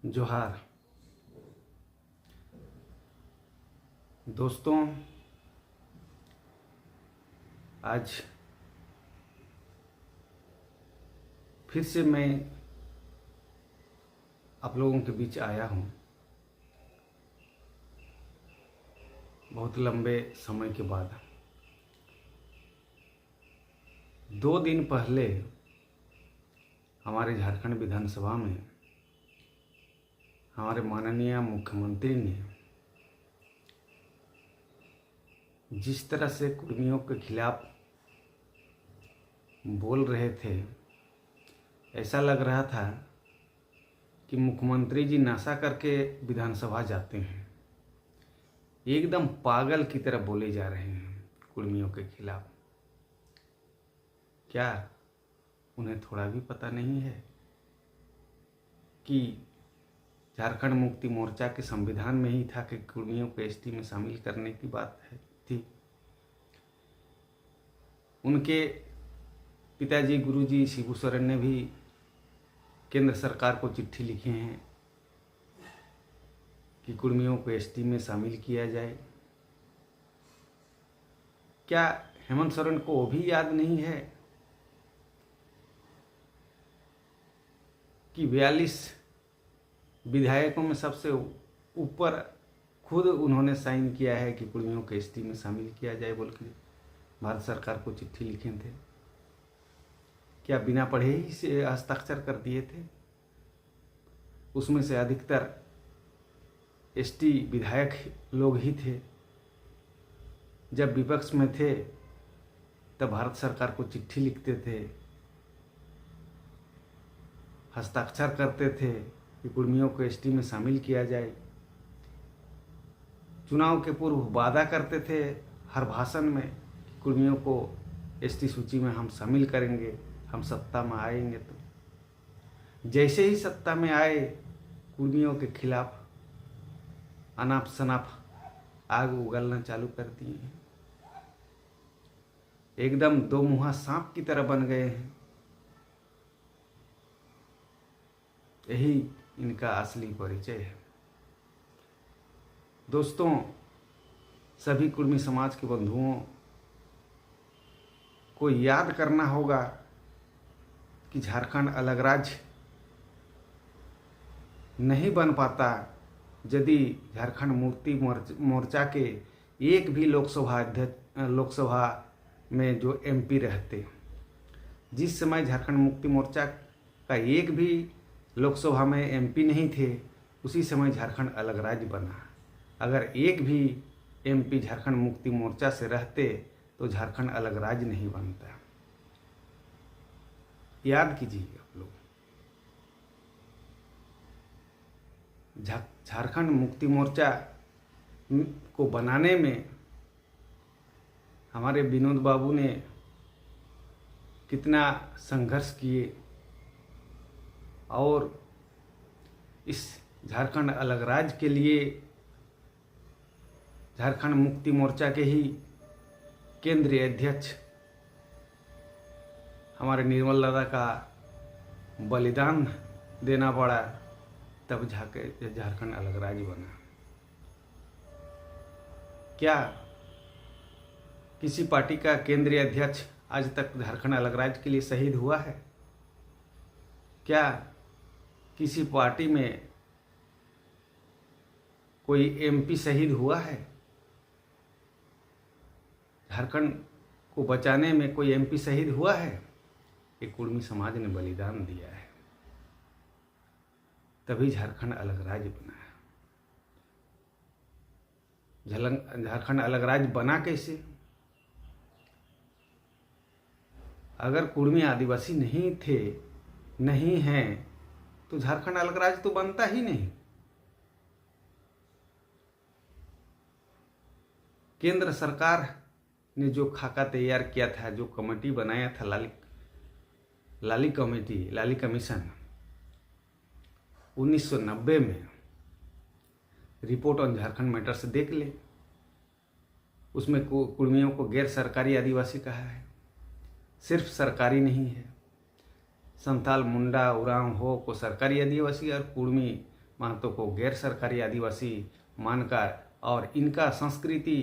जोहार दोस्तों, आज फिर से मैं आप लोगों के बीच आया हूँ। बहुत लंबे समय के बाद 2 दिन पहले हमारे झारखंड विधानसभा में हमारे माननीय मुख्यमंत्री ने जिस तरह से कुर्मियों के खिलाफ बोल रहे थे, ऐसा लग रहा था कि मुख्यमंत्री जी नशा करके विधानसभा जाते हैं। एकदम पागल की तरह बोले जा रहे हैं कुर्मियों के खिलाफ। क्या उन्हें थोड़ा भी पता नहीं है कि झारखंड मुक्ति मोर्चा के संविधान में ही था कि कुर्मियों को एसटी में शामिल करने की बात थी। उनके पिताजी गुरुजी शिबू सोरेन ने भी केंद्र सरकार को चिट्ठी लिखे हैं कि कुर्मियों को एसटी में शामिल किया जाए। क्या हेमंत सोरेन को वो भी याद नहीं है कि 42 विधायकों में सबसे ऊपर खुद उन्होंने साइन किया है कि कुर्मियों को एसटी में शामिल किया जाए बोल के भारत सरकार को चिट्ठी लिखे थे? क्या बिना पढ़े ही से हस्ताक्षर कर दिए थे? उसमें से अधिकतर एसटी विधायक लोग ही थे। जब विपक्ष में थे तब भारत सरकार को चिट्ठी लिखते थे, हस्ताक्षर करते थे कि कुर्मियों को एसटी में शामिल किया जाए। चुनाव के पूर्व वादा करते थे हर भाषण में कि कुर्मियों को एसटी सूची में हम शामिल करेंगे, हम सत्ता में आएंगे। तो जैसे ही सत्ता में आए, कुर्मियों के खिलाफ अनाप शनाप आग उगलना चालू कर दिए। एकदम दो मुहा सांप की तरह बन गए हैं। यही इनका असली परिचय है। दोस्तों, सभी कुर्मी समाज के बंधुओं को याद करना होगा कि झारखंड अलग राज्य नहीं बन पाता यदि झारखंड मुक्ति मोर्चा के एक भी लोकसभा में जो एमपी रहते। जिस समय झारखंड मुक्ति मोर्चा का एक भी लोकसभा में एमपी नहीं थे, उसी समय झारखंड अलग राज्य बना। अगर एक भी एमपी झारखंड मुक्ति मोर्चा से रहते तो झारखंड अलग राज्य नहीं बनता। याद कीजिए आप लोग। झारखंड मुक्ति मोर्चा को बनाने में हमारे विनोद बाबू ने कितना संघर्ष किए और इस झारखंड अलग राज्य के लिए झारखंड मुक्ति मोर्चा के ही केंद्रीय अध्यक्ष हमारे निर्मल दादा का बलिदान देना पड़ा, तब झारखंड अलग राज्य बना। क्या किसी पार्टी का केंद्रीय अध्यक्ष आज तक झारखंड अलग राज्य के लिए शहीद हुआ है? क्या किसी पार्टी में कोई एमपी शहीद हुआ है? झारखंड को बचाने में कोई एमपी शहीद हुआ है? एक कुर्मी समाज ने बलिदान दिया है, तभी झारखंड अलग राज्य बना है। झारखंड अलग राज्य बना कैसे? अगर कुर्मी आदिवासी नहीं हैं तो झारखंड अलग राज्य तो बनता ही नहीं। केंद्र सरकार ने जो खाका तैयार किया था, जो कमेटी बनाया था, लाली कमीशन 1990 में, रिपोर्ट ऑन झारखंड मैटर से देख ले। उसमें कुर्मियों को गैर सरकारी आदिवासी कहा है। सिर्फ सरकारी नहीं है, संथाल, मुंडा, उरांव, हो को सरकारी आदिवासी और कुर्मी महतो को गैर सरकारी आदिवासी मानकर और इनका संस्कृति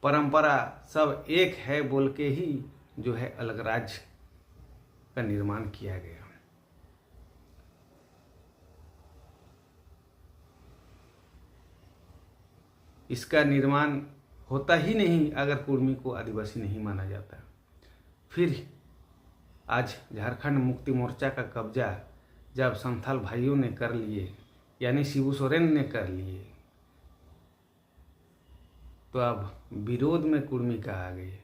परंपरा सब एक है बोल के ही जो है अलग राज्य का निर्माण किया गया। इसका निर्माण होता ही नहीं अगर कुर्मी को आदिवासी नहीं माना जाता। फिर आज झारखंड मुक्ति मोर्चा का कब्जा जब संथाल भाइयों ने कर लिए, यानी शिबू सोरेन ने कर लिए, तो अब विरोध में कुर्मी का आ गए।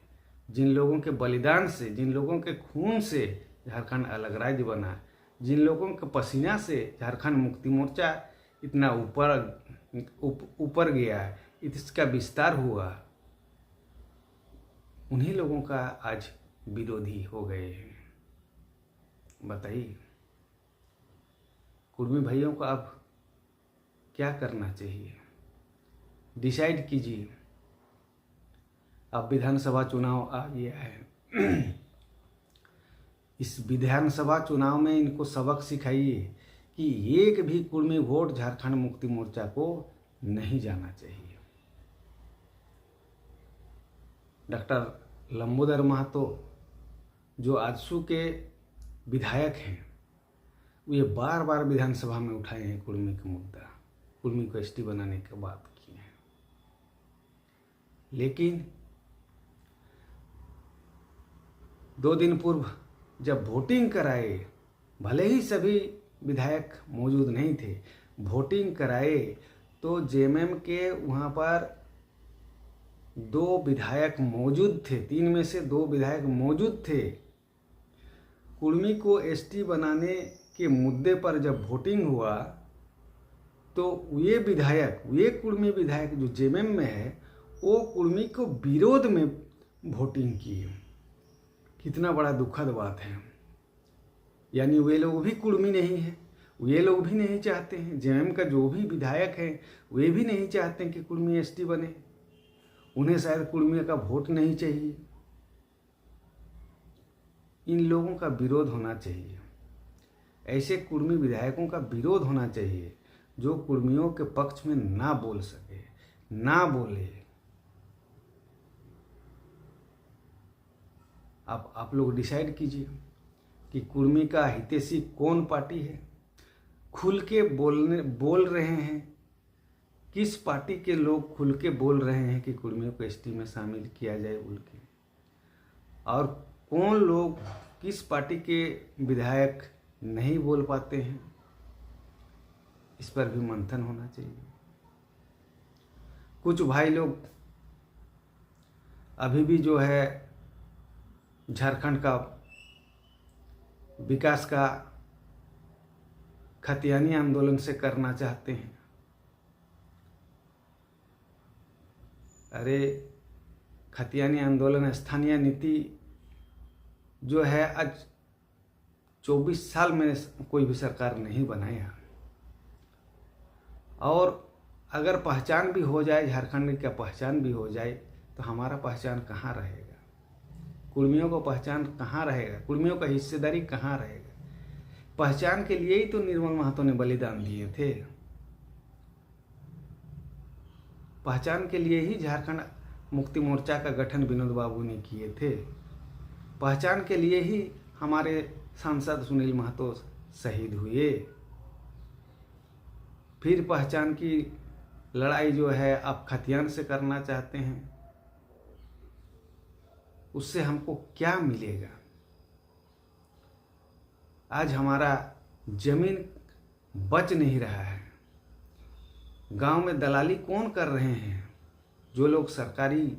जिन लोगों के बलिदान से, जिन लोगों के खून से झारखंड अलग राज्य बना, जिन लोगों के पसीना से झारखंड मुक्ति मोर्चा इतना ऊपर गया, इसका विस्तार हुआ, उन्हीं लोगों का आज विरोधी हो गए हैं। बताइए कुर्मी भाइयों को अब क्या करना चाहिए? डिसाइड कीजिए। अब विधानसभा चुनाव आ गया है। इस विधानसभा चुनाव में इनको सबक सिखाइए कि एक भी कुर्मी वोट झारखंड मुक्ति मोर्चा को नहीं जाना चाहिए। डॉक्टर लंबोदर महतो जो आजसू के विधायक हैं, ये बार बार विधानसभा में उठाए हैं कुर्मी का मुद्दा, कुर्मी को एसटी बनाने की बात की है। लेकिन 2 दिन पूर्व जब वोटिंग कराए, भले ही सभी विधायक मौजूद नहीं थे, वोटिंग कराए तो जेएमएम के वहाँ पर 2 विधायक मौजूद थे, 3 में से 2 विधायक मौजूद थे। कुर्मी को एसटी बनाने के मुद्दे पर जब वोटिंग हुआ तो ये कुर्मी विधायक जो जेएमएम में है, वो कुर्मी को विरोध में वोटिंग किए। कितना बड़ा दुखद बात है। यानी वे लोग भी कुर्मी नहीं है, वे लोग भी नहीं चाहते हैं, जेएमएम का जो भी विधायक है वे भी नहीं चाहते हैं कि कुर्मी एसटी बने। उन्हें शायद कुर्मी का वोट नहीं चाहिए। इन लोगों का विरोध होना चाहिए। ऐसे कुर्मी विधायकों का विरोध होना चाहिए जो कुर्मियों के पक्ष में ना बोल सके, ना बोले। अब आप लोग डिसाइड कीजिए कि कुर्मी का हितैषी कौन पार्टी है। खुल के बोल रहे हैं, किस पार्टी के लोग खुल के बोल रहे हैं कि कुर्मियों को एसटी में शामिल किया जाए बोल के, और कौन लोग, किस पार्टी के विधायक नहीं बोल पाते हैं, इस पर भी मंथन होना चाहिए। कुछ भाई लोग अभी भी जो है झारखंड का विकास का खतियानी आंदोलन से करना चाहते हैं। अरे खतियानी आंदोलन, स्थानीय नीति जो है आज 24 साल में कोई भी सरकार नहीं बनाया। और अगर पहचान भी हो जाए, झारखंड की पहचान भी हो जाए, तो हमारा पहचान कहाँ रहेगा? कुर्मियों को पहचान कहाँ रहेगा? कुर्मियों का हिस्सेदारी कहाँ रहेगा? पहचान के लिए ही तो निर्मल महतो ने बलिदान दिए थे। पहचान के लिए ही झारखंड मुक्ति मोर्चा का गठन विनोद बाबू ने किए थे। पहचान के लिए ही हमारे सांसद सुनील महतो शहीद हुए। फिर पहचान की लड़ाई जो है आप खतियान से करना चाहते हैं, उससे हमको क्या मिलेगा? आज हमारा जमीन बच नहीं रहा है। गांव में दलाली कौन कर रहे हैं? जो लोग सरकारी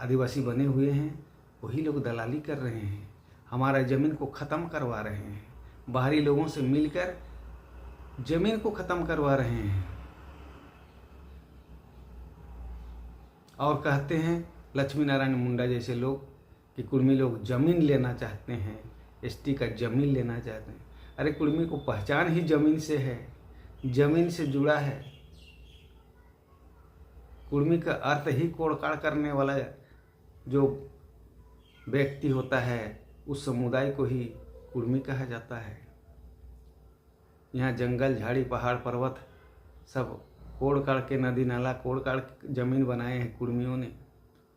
आदिवासी बने हुए हैं वही लोग दलाली कर रहे हैं, हमारा ज़मीन को ख़त्म करवा रहे हैं। बाहरी लोगों से मिलकर ज़मीन को ख़त्म करवा रहे हैं। और कहते हैं लक्ष्मी नारायण मुंडा जैसे लोग कि कुर्मी लोग ज़मीन लेना चाहते हैं, एसटी का ज़मीन लेना चाहते हैं। अरे कुर्मी को पहचान ही ज़मीन से है, ज़मीन से जुड़ा है। कुर्मी का अर्थ ही कोड़काड़ करने वाला जो व्यक्ति होता है, उस समुदाय को ही कुर्मी कहा जाता है। यहाँ जंगल झाड़ी पहाड़ पर्वत सब कोड़ काड़ के, नदी नाला कोड़ काड़ के ज़मीन बनाए हैं कुर्मियों ने।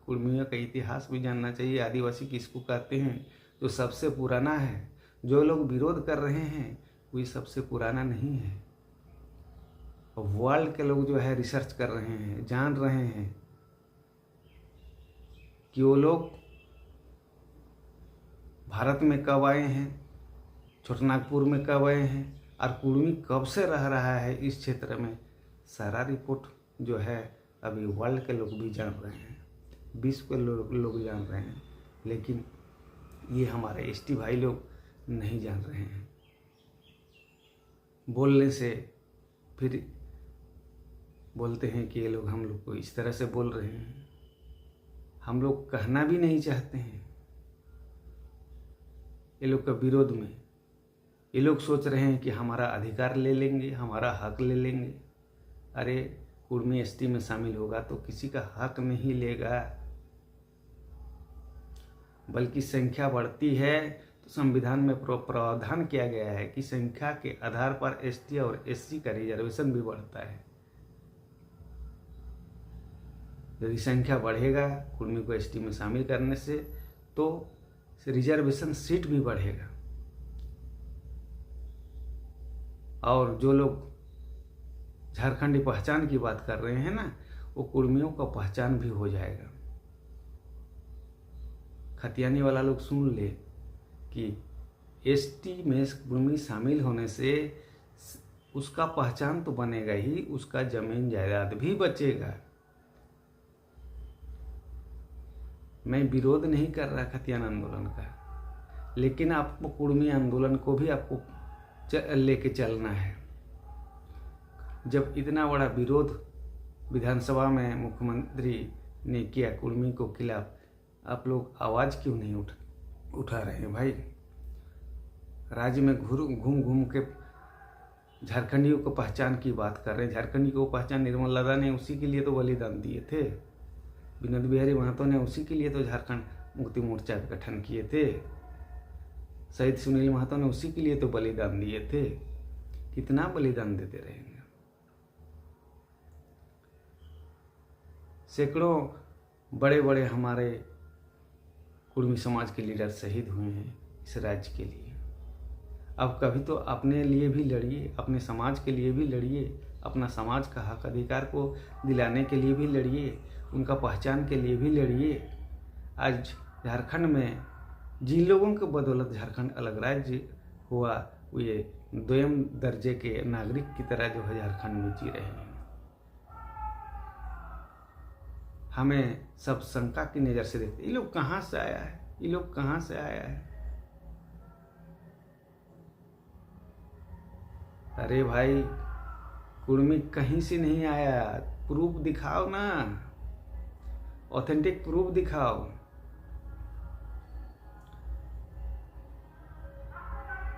कुर्मियों का इतिहास भी जानना चाहिए। आदिवासी किसको कहते हैं? जो सबसे पुराना है। जो लोग विरोध कर रहे हैं वो सबसे पुराना नहीं है। वर्ल्ड के लोग जो है रिसर्च कर रहे हैं, जान रहे हैं कि वो लोग भारत में कब आए हैं, छोटानागपुर में कब आए हैं, और कुर्मी कब से रह रहा है इस क्षेत्र में। सारा रिपोर्ट जो है अभी वर्ल्ड के लोग भी जान रहे हैं, विश्व के लोग जान रहे हैं, लेकिन ये हमारे एसटी भाई लोग नहीं जान रहे हैं। बोलने से फिर बोलते हैं कि ये लोग हम लोग को इस तरह से बोल रहे हैं। हम लोग कहना भी नहीं चाहते हैं ये लोग का विरोध में। ये लोग सोच रहे हैं कि हमारा अधिकार ले लेंगे, हमारा हक ले लेंगे। अरे कुर्मी एसटी में शामिल होगा तो किसी का हक नहीं लेगा, बल्कि संख्या बढ़ती है तो संविधान में प्रावधान किया गया है कि संख्या के आधार पर एसटी और एससी का रिजर्वेशन भी बढ़ता है। यदि संख्या बढ़ेगा कुर्मी को एसटी में शामिल करने से तो रिजर्वेशन सीट भी बढ़ेगा, और जो लोग झारखंडी पहचान की बात कर रहे हैं ना, वो कुर्मियों का पहचान भी हो जाएगा। खतियानी वाला लोग सुन ले कि एसटी में कुर्मी शामिल होने से उसका पहचान तो बनेगा ही, उसका जमीन जायदाद भी बचेगा। मैं विरोध नहीं कर रहा खतियान आंदोलन का, लेकिन आपको कुर्मी आंदोलन को भी आपको लेके चलना है। जब इतना बड़ा विरोध विधानसभा में मुख्यमंत्री ने किया कुर्मी को खिलाफ, आप लोग आवाज़ क्यों नहीं उठा रहे हैं भाई? राज्य में घूम घूम के झारखंडियों को पहचान की बात कर रहे हैं। झारखंडी को पहचान निर्मल दादा ने उसी के लिए तो बलिदान दिए थे। विनोद बिहारी महतो ने उसी के लिए तो झारखंड मुक्ति मोर्चा का गठन किए थे। शहीद सुनील महतो ने उसी के लिए तो बलिदान दिए थे। कितना बलिदान देते रहेंगे? सैकड़ों बड़े बड़े हमारे कुर्मी समाज के लीडर शहीद हुए हैं इस राज्य के लिए। अब कभी तो अपने लिए भी लड़िए, अपने समाज के लिए भी लड़िए, अपना समाज का हक अधिकार को दिलाने के लिए भी लड़िए, उनका पहचान के लिए भी लड़िए। आज झारखंड में जिन लोगों के बदौलत झारखंड अलग राज्य हुआ, वो ये द्वयम दर्जे के नागरिक की तरह जो है झारखंड में जी रहे हैं। हमें सब शंका की नज़र से देखते, ये लोग कहाँ से आया है, ये लोग कहाँ से आया है। अरे भाई, कुर्मी कहीं से नहीं आया, प्रूफ दिखाओ ना, ऑथेंटिक प्रूफ दिखाओ।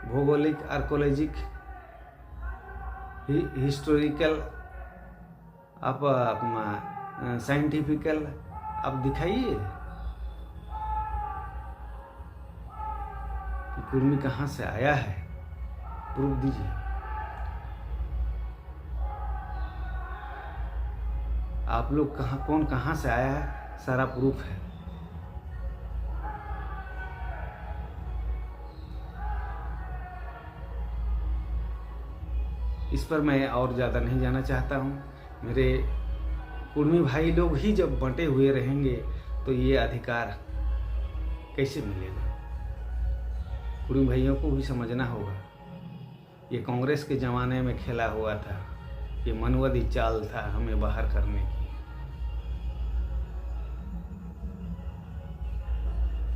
भौगोलिक, आर्कोलॉजिक, हिस्टोरिकल, आप साइंटिफिकल आप दिखाइए कि कुर्मी कहाँ से आया है, प्रूफ दीजिए। आप लोग कौन कहाँ से आया है, सारा प्रूफ है। इस पर मैं और ज़्यादा नहीं जाना चाहता हूँ। मेरे कुर्मी भाई लोग ही जब बंटे हुए रहेंगे तो ये अधिकार कैसे मिलेगा? कुर्मी भाइयों को भी समझना होगा, ये कांग्रेस के ज़माने में खेला हुआ था, ये मनवादी चाल था हमें बाहर करने की।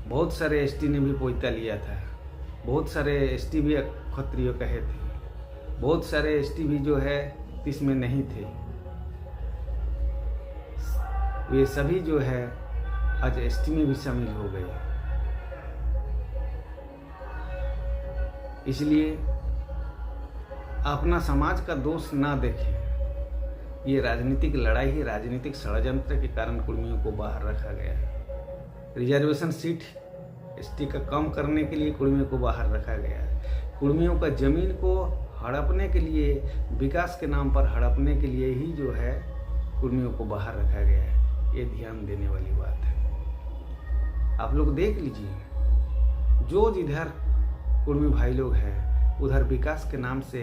बहुत सारे एसटी ने भी पोइता लिया था, बहुत सारे एसटी भी क्षत्रिय कहे थे, बहुत सारे एसटी भी जो है इसमें नहीं थे। वे सभी जो है आज एसटी में भी शामिल हो गए। इसलिए अपना समाज का दोष ना देखें। ये राजनीतिक लड़ाई है, राजनीतिक षड्यंत्र के कारण कुर्मियों को बाहर रखा गया है। रिजर्वेशन सीट एसटी का कम करने के लिए कुर्मियों को बाहर रखा गया है। कुर्मियों का जमीन को हड़पने के लिए, विकास के नाम पर हड़पने के लिए ही जो है कुर्मियों को बाहर रखा गया है। ये ध्यान देने वाली बात है। आप लोग देख लीजिए, जो जिधर कुर्मी भाई लोग हैं उधर विकास के नाम से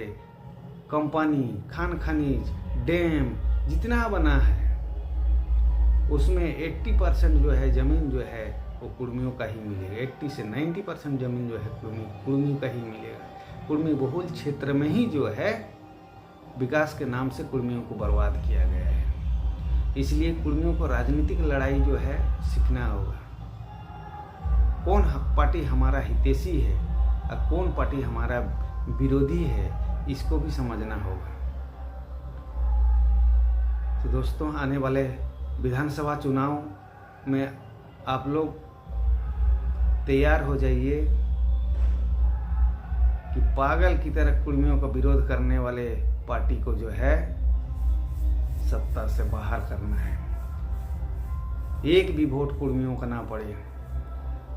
कंपनी, खान खनिज, डैम जितना बना है उसमें 80% जो है ज़मीन जो है वो कुर्मियों का ही मिलेगा। 80 से 90% ज़मीन जो है कुर्मी का ही मिलेगा। कुर्मी बहुल क्षेत्र में ही जो है विकास के नाम से कुर्मियों को बर्बाद किया गया है। इसलिए कुर्मियों को राजनीतिक लड़ाई जो है सीखना होगा। कौन पार्टी हमारा हितैषी है और कौन पार्टी हमारा विरोधी है, इसको भी समझना होगा। तो दोस्तों, आने वाले विधानसभा चुनाव में आप लोग तैयार हो जाइए कि पागल की तरह कुर्मियों का विरोध करने वाले पार्टी को जो है सत्ता से बाहर करना है। एक भी वोट कुर्मियों का ना पड़े,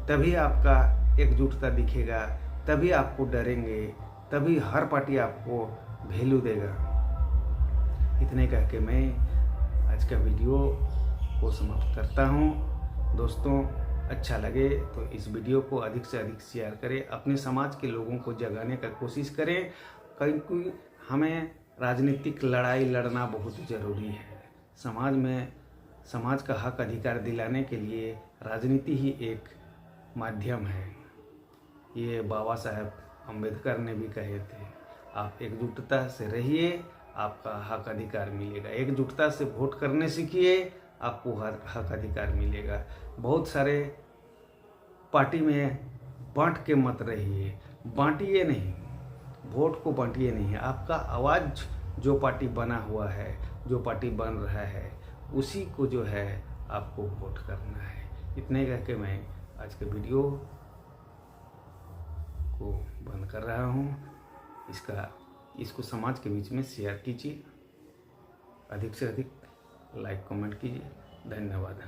तभी आपका एकजुटता दिखेगा, तभी आपको डरेंगे, तभी हर पार्टी आपको वैल्यू देगा। इतने कह के मैं आज का वीडियो को समाप्त करता हूँ। दोस्तों, अच्छा लगे तो इस वीडियो को अधिक से अधिक शेयर करें, अपने समाज के लोगों को जगाने का कोशिश करें, क्योंकि हमें राजनीतिक लड़ाई लड़ना बहुत ज़रूरी है। समाज में समाज का हक अधिकार दिलाने के लिए राजनीति ही एक माध्यम है। ये बाबा साहेब अम्बेडकर ने भी कहे थे। आप एकजुटता से रहिए, आपका हक अधिकार मिलेगा। एकजुटता से वोट करने सीखिए, आपको हक अधिकार मिलेगा। बहुत सारे पार्टी में बांट के मत रहिए, बांटिए नहीं, वोट को बांटिए नहीं। आपका आवाज़ जो पार्टी बना हुआ है, जो पार्टी बन रहा है, उसी को जो है आपको वोट करना है। इतने कह के मैं आज के वीडियो को बंद कर रहा हूँ। इसको समाज के बीच में शेयर कीजिए, अधिक से अधिक लाइक कमेंट कीजिए। धन्यवाद।